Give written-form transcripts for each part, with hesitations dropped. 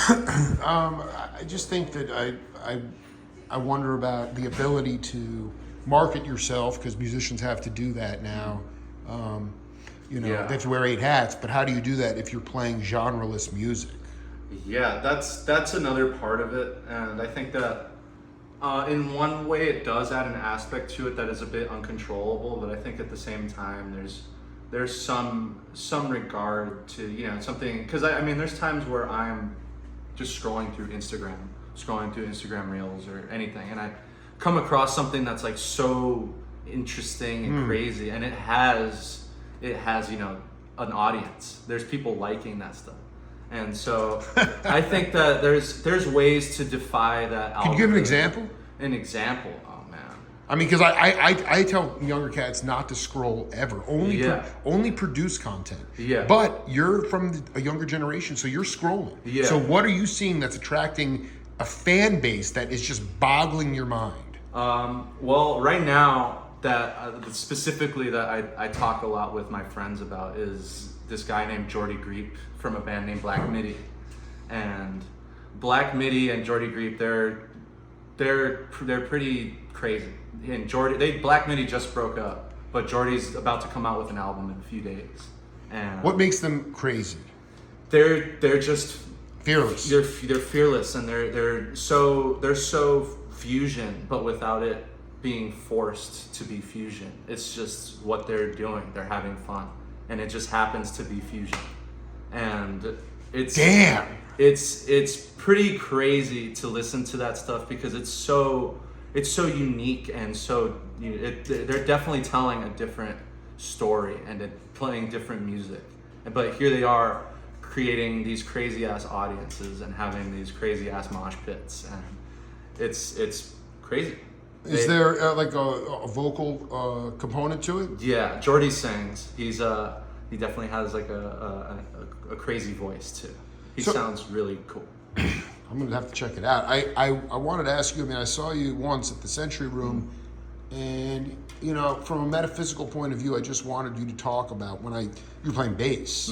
I just think that I wonder about the ability to market yourself, because musicians have to do that now. They have to wear 8 hats, but how do you do that if you're playing genreless music? Yeah, that's another part of it, and I think that in one way it does add an aspect to it that is a bit uncontrollable, but I think at the same time there's some regard to something, because I mean there's times where I'm just scrolling through Instagram Reels or anything, and I come across something that's like so interesting and crazy, and it has an audience. There's people liking that stuff. And so I think that there's ways to defy that algorithm. Can you give an example? An example? Oh man. I mean, because I tell younger cats not to scroll ever. Only produce content. Yeah. But you're from a younger generation, so you're scrolling. Yeah. So what are you seeing that's attracting a fan base that is just boggling your mind? Well, right now, that specifically that I talk a lot with my friends about is this guy named Jordy Greep from a band named Black Midi. And Black Midi and Jordy Greep, they're pretty crazy. And Black Midi just broke up, but Jordy's about to come out with an album in a few days. And what makes them crazy? They're just fearless. They're fearless, and they're so fusion, but without it being forced to be fusion. It's just what they're doing. They're having fun, and it just happens to be fusion. And it's pretty crazy to listen to that stuff, because it's so unique, and so they're definitely telling a different story and playing different music. But here they are creating these crazy ass audiences and having these crazy ass mosh pits, and it's crazy. Is there like a vocal component to it? Yeah, Jordy sings. He definitely has like a crazy voice too. He sounds really cool. I'm gonna have to check it out. I wanted to ask you. I mean, I saw you once at the Century Room, and from a metaphysical point of view, I just wanted you to talk about when you were playing bass,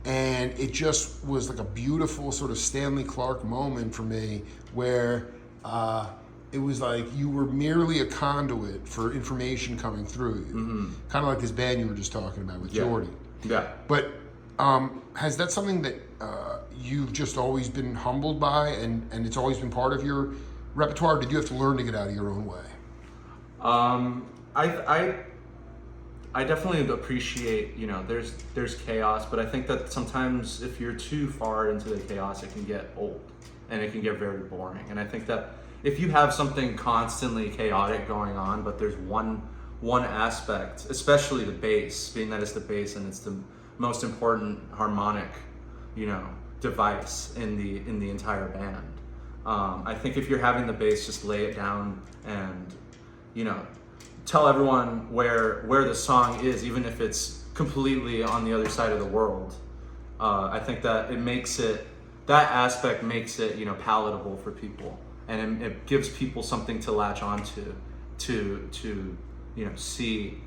and it just was like a beautiful sort of Stanley Clarke moment for me, where it was like you were merely a conduit for information coming through you, kind of like this band you were just talking about with Jordy. Yeah. But has that something that you've just always been humbled by, and it's always been part of your repertoire? Or did you have to learn to get out of your own way? I definitely appreciate, there's chaos, but I think that sometimes if you're too far into the chaos, it can get old and it can get very boring. And I think that if you have something constantly chaotic going on, but there's one aspect, especially the bass, being that it's the bass and it's the most important harmonic, device in the entire band. I think if you're having the bass, just lay it down and, tell everyone where the song is, even if it's completely on the other side of the world. I think that that aspect makes it, palatable for people. And it gives people something to latch onto, to see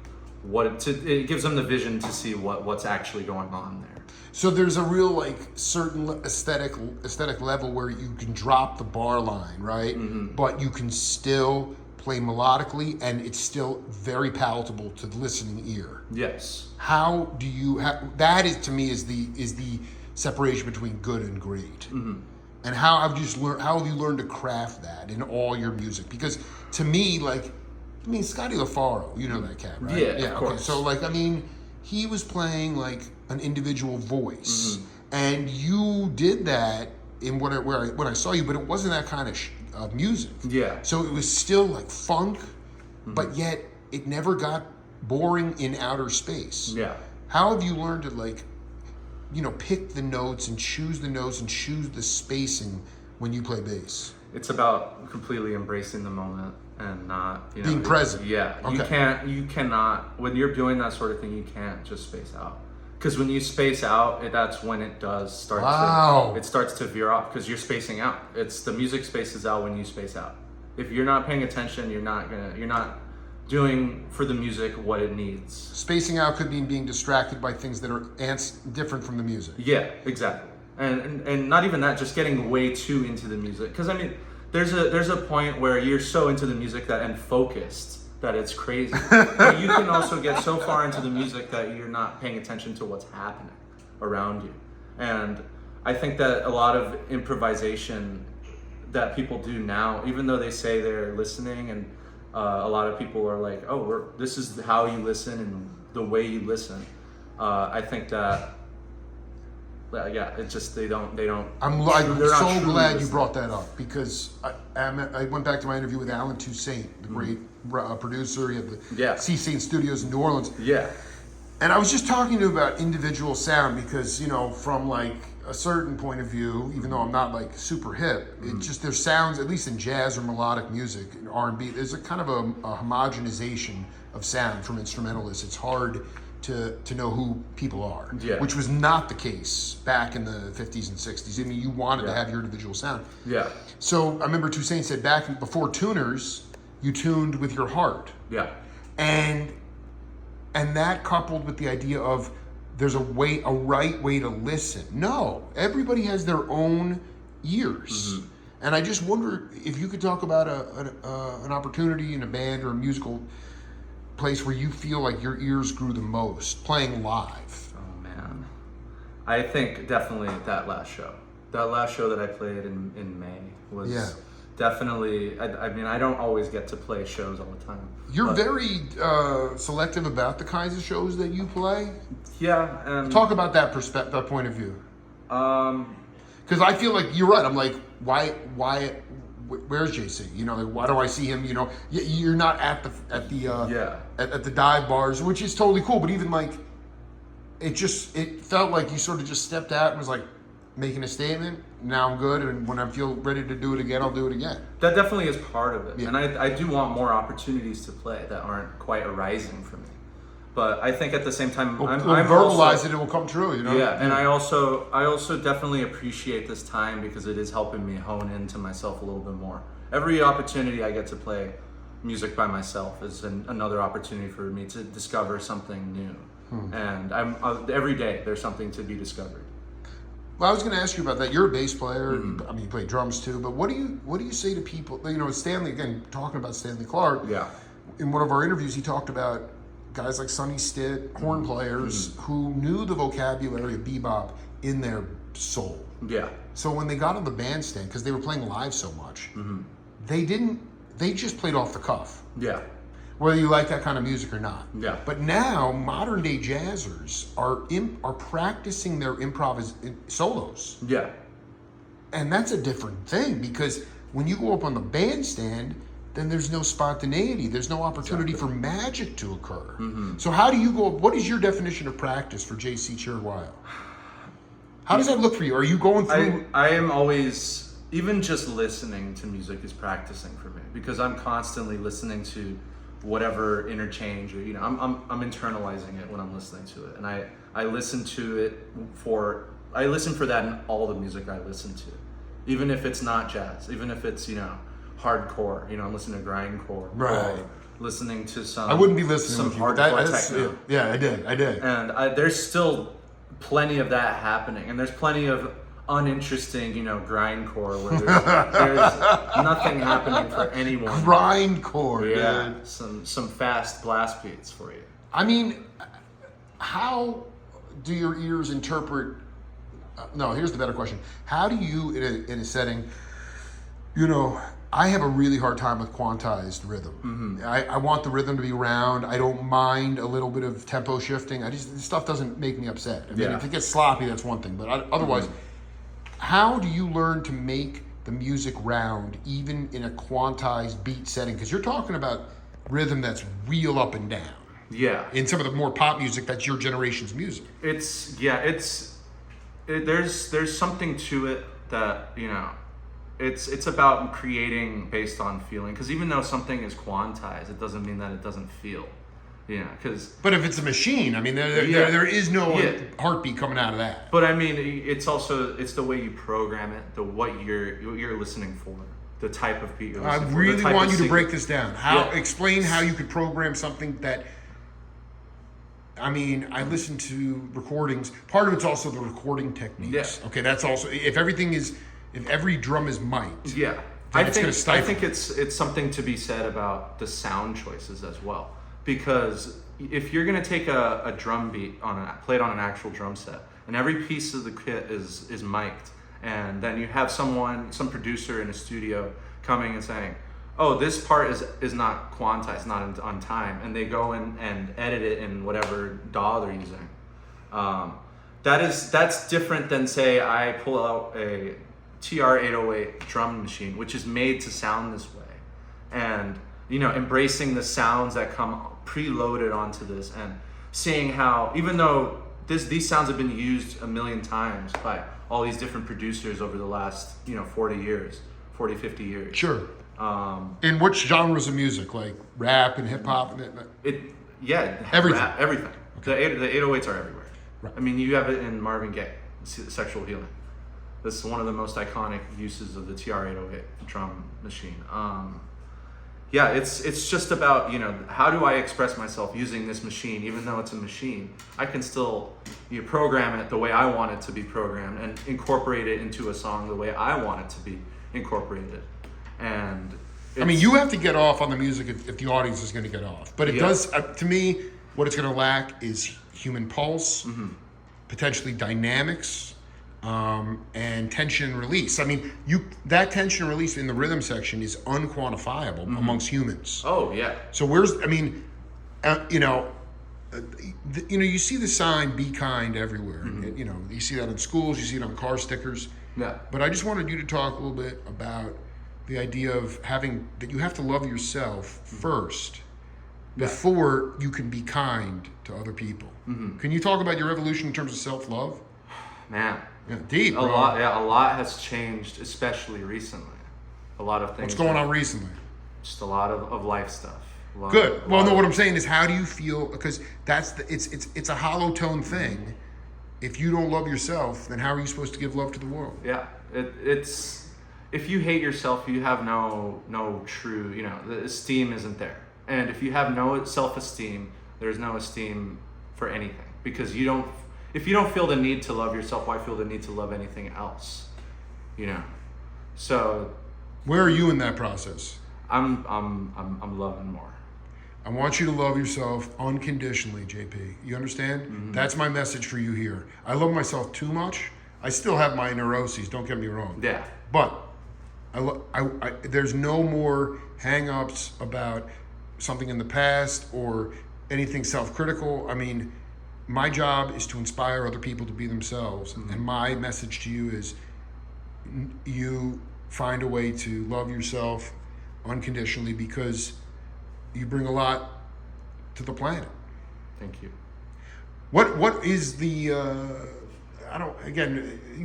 it gives them the vision to see what's actually going on there. So there's a real certain aesthetic level where you can drop the bar line, right? But you can still play melodically, and it's still very palatable to the listening ear. Yes. How do you? That is, to me, is the separation between good and great. And how have you learned to craft that in all your music? Because to me, Scotty LaFaro, you know that cat, right? Yeah, of course. So he was playing like an individual voice, and you did that in when I saw you, but it wasn't that kind of music. Yeah. So it was still like funk, but yet it never got boring in outer space. Yeah. How have you learned to pick the notes and choose the spacing when you play bass? It's about completely embracing the moment and not, being present. Yeah. Okay. You cannot, when you're doing that sort of thing, you can't just space out. Because when you space out, that's when it does start it starts to veer off, because you're spacing out. It's the music spaces out when you space out. If you're not paying attention, you're not doing for the music what it needs. Spacing out could mean being distracted by things that are different from the music. Yeah, exactly. and not even that, just getting way too into the music. Because I mean, there's a point where you're so into the music and focused that it's crazy. But you can also get so far into the music that you're not paying attention to what's happening around you. And I think that a lot of improvisation that people do now, even though they say they're listening, and a lot of people are like, oh, this is how you listen and the way you listen. I think that, yeah, it's just they're I'm not so truly glad you listening. brought that up, because I went back to my interview with Alan Toussaint, the great producer. He had the C Saint Studios in New Orleans. Yeah. And I was just talking to him about individual sound, because, you know, from like a certain point of view, even though I'm not like super hip, it just, there's sounds, at least in jazz or melodic music, in R&B, there's a kind of a homogenization of sound from instrumentalists. It's hard to know who people are, which was not the case back in the 50s and 60s. I mean, you wanted to have your individual sound. Yeah. So I remember Toussaint said before tuners, you tuned with your heart. Yeah. And that coupled with the idea of there's a right way to listen. No, everybody has their own ears. And I just wonder if you could talk about an opportunity in a band or a musical place where you feel like your ears grew the most playing live. Oh man, I think definitely that last show that I played in May was definitely. I mean, I don't always get to play shows all the time. You're very selective about the kinds of shows that you play. Yeah. Talk about that point of view. Because I feel like you're right. I'm like, why? Where's JC? You know, like, why do I see him? You know, you're not at the dive bars, which is totally cool. But even like, it felt like you sort of just stepped out and was like making a statement. Now I'm good, and when I feel ready to do it again, I'll do it again. That definitely is part of it, and I do want more opportunities to play that aren't quite arising for me. But I think at the same time, I'm verbalize it will come true, you know? Yeah, and I also definitely appreciate this time, because it is helping me hone into myself a little bit more. Every opportunity I get to play music by myself is another opportunity for me to discover something new. And every day there's something to be discovered. Well, I was going to ask you about that. You're a bass player. I mean, you play drums too. But what do you say to people? You know, Stanley, again, talking about Stanley Clarke. Yeah. In one of our interviews, he talked about guys like Sonny Stitt, horn players, who knew the vocabulary of bebop in their soul. Yeah. So when they got on the bandstand, because they were playing live so much, they just played off the cuff. Yeah. Whether you like that kind of music or not. Yeah. But now modern day jazzers are practicing their solos. Yeah. And that's a different thing, because when you go up on the bandstand, then there's no spontaneity. There's no opportunity for magic to occur. So how do you go? What is your definition of practice for JC Chiriguayo? How does that look for you? Are you going through? I am always, even just listening to music is practicing for me, because I'm constantly listening to whatever interchange, or I'm internalizing it when I'm listening to it, and I listen to it I listen for that in all the music I listen to, even if it's not jazz, even if it's hardcore, I'm listening to grindcore, right? Or listening to some. I wouldn't be listening some with you, hardcore techno. Yeah, I did. And there's still plenty of that happening, and there's plenty of uninteresting, grindcore where there's nothing happening for anyone. Grindcore, yeah, dude. Some fast blast beats for you. I mean, how do your ears interpret? No, here's the better question. How do you, in a setting, I have a really hard time with quantized rhythm. I want the rhythm to be round. I don't mind a little bit of tempo shifting. This stuff doesn't make me upset. I mean, if it gets sloppy, that's one thing. But otherwise, how do you learn to make the music round, even in a quantized beat setting? Because you're talking about rhythm that's real up and down. Yeah. In some of the more pop music, that's your generation's music. There's something to it that, it's about creating based on feeling. Because even though something is quantized, it doesn't mean that it doesn't feel. But if it's a machine, I mean, there is no heartbeat coming out of that. But I mean, it's the way you program it, what you're listening for, the type of beat you're listening for. I really want you to break this down. Explain how you could program something that I mean, I listen to recordings. Part of it's also the recording techniques. Yeah. Okay, that's also if every drum is mic'd. Yeah, then it's gonna I stifle. think it's something to be said about the sound choices as well, because if you're gonna take a drum beat played on an actual drum set, and every piece of the kit is mic'd, and then you have some producer in a studio coming and saying, oh, this part is not quantized, not on time, and they go in and edit it in whatever DAW they're using. That's different than, say, I pull out a TR-808 drum machine, which is made to sound this way, and embracing the sounds that come preloaded onto this, and seeing how, even though these sounds have been used a million times by all these different producers over the last 40 years, 50 years. Sure. In which genres of music, like rap and hip hop, Everything. Rap, everything. Okay. The 808s are everywhere. Right. I mean, you have it in Marvin Gaye, Sexual Healing. This is one of the most iconic uses of the TR-808 drum machine. It's just about how do I express myself using this machine, even though it's a machine. I can still program it the way I want it to be programmed and incorporate it into a song the way I want it to be incorporated. And I mean, you have to get off on the music if the audience is going to get off. But it does, to me, what it's going to lack is human pulse, potentially dynamics, and tension and release. I mean, that tension and release in the rhythm section is unquantifiable amongst humans. Oh, yeah. So you see the sign "Be kind" everywhere. You see that in schools, you see it on car stickers. Yeah. But I just wanted you to talk a little bit about the idea of that you have to love yourself first before you can be kind to other people. Can you talk about your evolution in terms of self-love? Man. Yeah, deep, bro. A lot has changed, especially recently. A lot of things. What's going on recently? Just a lot of life stuff. Good. Well, no, what I'm saying is, how do you feel? Because it's a hollow tone thing. If you don't love yourself, then how are you supposed to give love to the world? Yeah, it's if you hate yourself, you have no true, the esteem isn't there. And if you have no self-esteem, there's no esteem for anything, because if you don't feel the need to love yourself, why feel the need to love anything else? So where are you in that process? I'm loving more. I want you to love yourself unconditionally, JP. You understand? That's my message for you here. I love myself too much. I still have my neuroses, don't get me wrong. Yeah. But there's no more hang-ups about something in the past or anything self-critical. I mean, my job is to inspire other people to be themselves. And my message to you is you find a way to love yourself unconditionally, because you bring a lot to the planet. Thank you. What is the you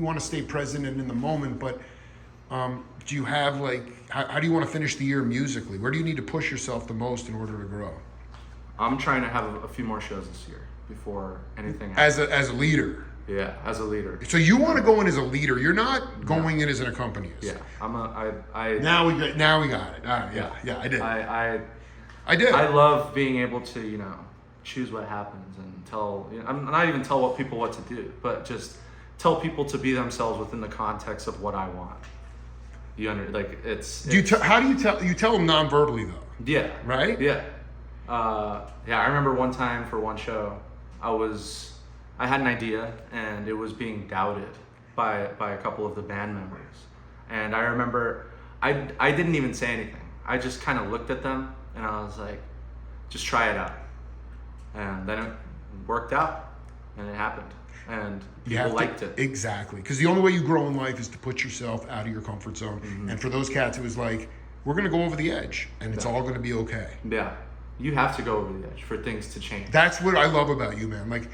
want to stay present and in the moment, but do you have how do you want to finish the year musically? Where do you need to push yourself the most in order to grow? I'm trying to have a few more shows this year before anything happens. As a leader. Yeah, as a leader. So you want to go in as a leader. You're not going in as an accompanist. Yeah, Now we got it. All right, yeah, I did. I did. I love being able to, choose what happens and I'm not even tell people what to do, but just tell people to be themselves within the context of what I want. How do you tell them non-verbally though? Yeah. Right? Yeah. I remember one time for one show, I had an idea and it was being doubted by a couple of the band members. And I remember I didn't even say anything. I just kind of looked at them and I was like, just try it out. And then it worked out and it happened. And people liked it. Exactly. Because the only way you grow in life is to put yourself out of your comfort zone. And for those cats, it was like, we're going to go over the edge and it's all going to be okay. Yeah. You have to go over the edge for things to change. That's what I love about you, man. Like,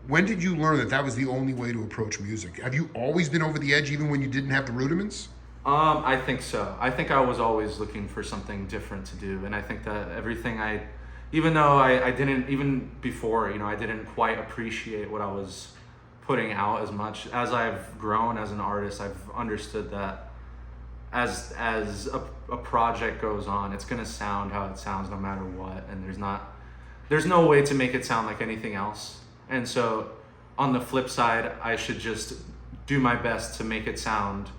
when did you learn that was the only way to approach music? Have you always been over the edge even when you didn't have the rudiments? I think so. I think I was always looking for something different to do. And I think that everything even though I didn't, even before, I didn't quite appreciate what I was putting out as much. As I've grown as an artist, I've understood that as a project goes on, it's going to sound how it sounds no matter what. And there's no way to make it sound like anything else. And so on the flip side, I should just do my best to make it sound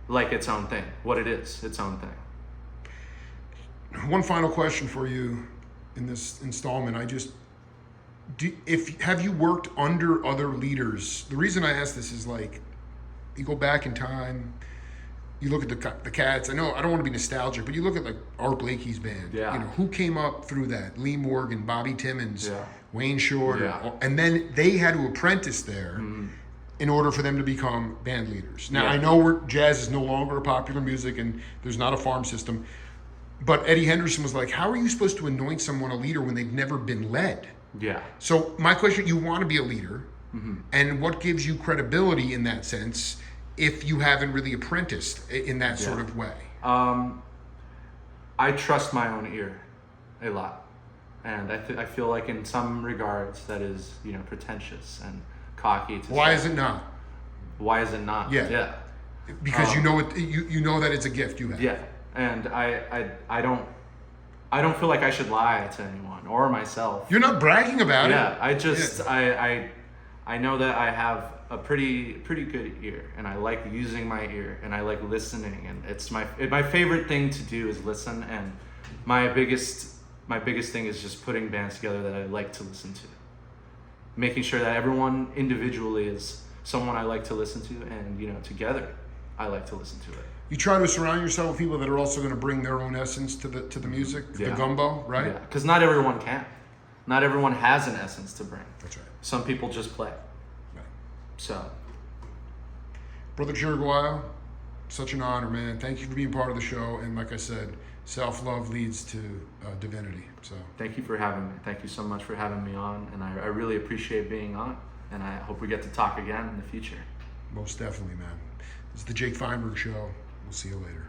like its own thing, what it is, its own thing. One final question for you in this installment. Have you worked under other leaders? The reason I ask this is, like, you go back in time, you look at the Cats. I know I don't want to be nostalgic, but you look at like Art Blakey's band. Yeah. You know, who came up through that? Lee Morgan, Bobby Timmons, Yeah. Wayne Shorter, Yeah. and then they had to apprentice there in order for them to become band leaders. Now Yeah. I know jazz is no longer a popular music, and there's not a farm system. But Eddie Henderson was like, how are you supposed to anoint someone a leader when they've never been led? Yeah. So my question, you want to be a leader, and what gives you credibility in that sense if you haven't really apprenticed in that sort of way? I trust my own ear a lot. And I feel like in some regards that is, pretentious and cocky. Why is it not? Why is it not? Yeah. Yeah. Because you know it. You know that it's a gift you have. Yeah. And I don't feel like I should lie to anyone or myself. You're not bragging about it. Yeah, I know that I have a pretty good ear, and I like using my ear, and I like listening, and it's my favorite thing to do is listen. And my biggest thing is just putting bands together that I like to listen to, making sure that everyone individually is someone I like to listen to, and together I like to listen to it. You try to surround yourself with people that are also going to bring their own essence to the music, the gumbo, right? Yeah, because not everyone can. Not everyone has an essence to bring. That's right. Some people just play. Right. So, Brother Chiriguayo, such an honor, man. Thank you for being part of the show. And like I said, self-love leads to divinity. So thank you for having me. Thank you so much for having me on. And I really appreciate being on. And I hope we get to talk again in the future. Most definitely, man. This is the Jake Feinberg Show. We'll see you later.